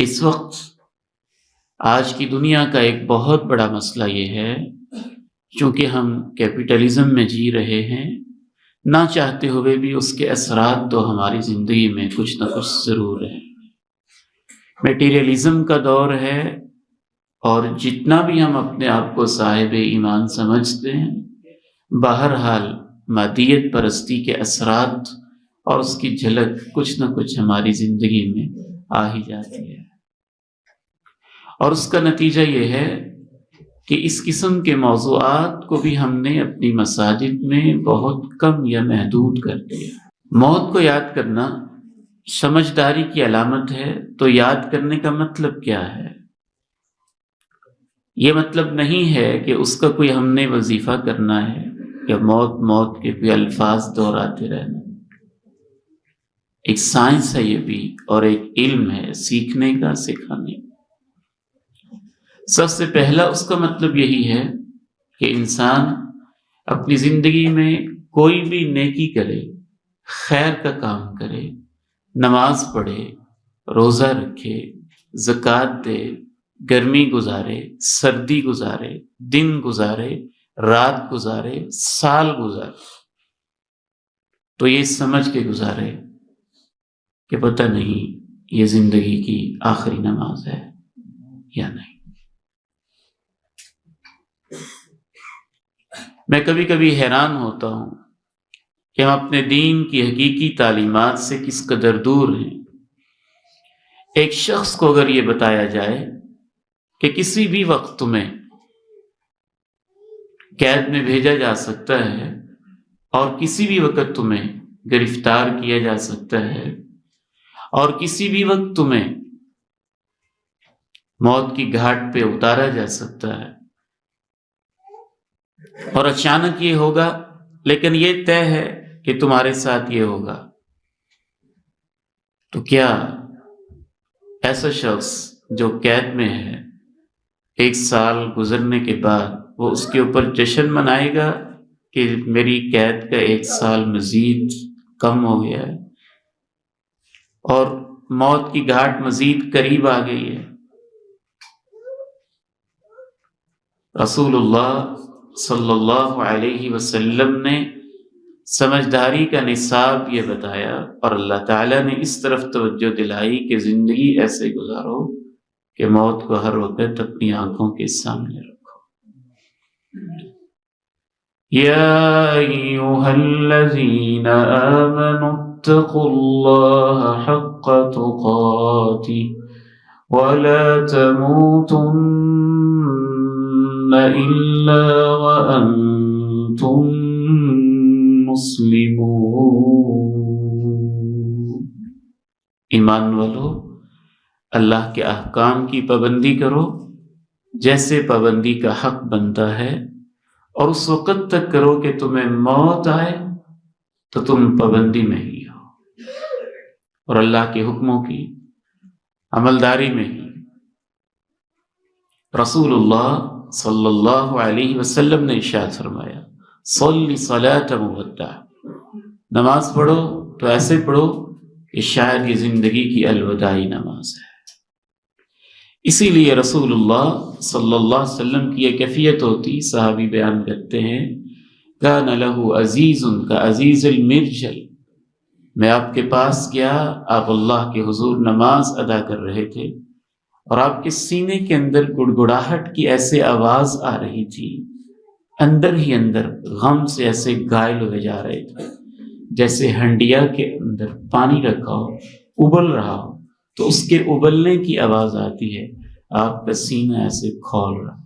اس وقت آج کی دنیا کا ایک بہت بڑا مسئلہ یہ ہے، چونکہ ہم کیپٹلزم میں جی رہے ہیں، نہ چاہتے ہوئے بھی اس کے اثرات تو ہماری زندگی میں کچھ نہ کچھ ضرور ہیں۔ میٹیریلزم کا دور ہے، اور جتنا بھی ہم اپنے آپ کو صاحب ایمان سمجھتے ہیں، بہرحال مادیت پرستی کے اثرات اور اس کی جھلک کچھ نہ کچھ ہماری زندگی میں آ ہی جاتی ہے، اور اس کا نتیجہ یہ ہے کہ اس قسم کے موضوعات کو بھی ہم نے اپنی مساجد میں بہت کم یا محدود کر دیا۔ موت کو یاد کرنا سمجھداری کی علامت ہے، تو یاد کرنے کا مطلب کیا ہے؟ یہ مطلب نہیں ہے کہ اس کا کوئی ہم نے وظیفہ کرنا ہے یا موت کے کوئی الفاظ دہراتے رہنا۔ ایک سائنس ہے یہ بھی، اور ایک علم ہے سیکھنے کا، سکھانے کا۔ سب سے پہلا اس کا مطلب یہی ہے کہ انسان اپنی زندگی میں کوئی بھی نیکی کرے، خیر کا کام کرے، نماز پڑھے، روزہ رکھے، زکوٰۃ دے، گرمی گزارے، سردی گزارے، دن گزارے، رات گزارے، سال گزارے، تو یہ سمجھ کے گزارے کہ پتہ نہیں یہ زندگی کی آخری نماز ہے یا نہیں۔ میں کبھی کبھی حیران ہوتا ہوں کہ ہم اپنے دین کی حقیقی تعلیمات سے کس قدر دور ہیں۔ ایک شخص کو اگر یہ بتایا جائے کہ کسی بھی وقت تمہیں قید میں بھیجا جا سکتا ہے اور کسی بھی وقت تمہیں گرفتار کیا جا سکتا ہے اور کسی بھی وقت تمہیں موت کی گھاٹ پہ اتارا جا سکتا ہے، اور اچانک یہ ہوگا، لیکن یہ طے ہے کہ تمہارے ساتھ یہ ہوگا، تو کیا ایسا شخص جو قید میں ہے 1 سال گزرنے کے بعد وہ اس کے اوپر جشن منائے گا کہ میری قید کا 1 سال مزید کم ہو گیا ہے اور موت کی گھاٹ مزید قریب آ گئی ہے؟ رسول اللہ صلی اللہ علیہ وسلم نے سمجھداری کا نصاب یہ بتایا، اور اللہ تعالیٰ نے اس طرف توجہ دلائی کہ زندگی ایسے گزارو کہ موت کو ہر وقت اپنی آنکھوں کے سامنے رکھو۔ یا ایھا الذین آمنوا اتقوا اللہ حق تقاتہ ولا تموتن الا وانتم مسلمون۔ ایمان والو، اللہ کے احکام کی پابندی کرو جیسے پابندی کا حق بنتا ہے، اور اس وقت تک کرو کہ تمہیں موت آئے تو تم پابندی میں ہی ہو اور اللہ کے حکموں کی عملداری میں ہی۔ رسول اللہ صلی اللہ علیہ وسلم نے ارشاد فرمایا، صلی صلاۃ مودع، نماز پڑھو تو ایسے پڑھو کہ شاید یہ زندگی کی الوداعی نماز ہے۔ اسی لیے رسول اللہ صلی اللہ علیہ وسلم کی یہ کیفیت ہوتی، صحابی بیان کرتے ہیں، کان لہ عزیز کعزیز المرجل، میں آپ کے پاس گیا، آپ اللہ کے حضور نماز ادا کر رہے تھے، اور آپ کے سینے کے اندر گڑگڑاہٹ کی ایسے آواز آ رہی تھی، اندر ہی اندر غم سے ایسے گائل ہوئے جا رہے تھے، جیسے ہنڈیا کے اندر پانی رکھا ہو، ابل رہا ہو تو اس کے ابلنے کی آواز آتی ہے، آپ کا سینہ ایسے کھول رہا۔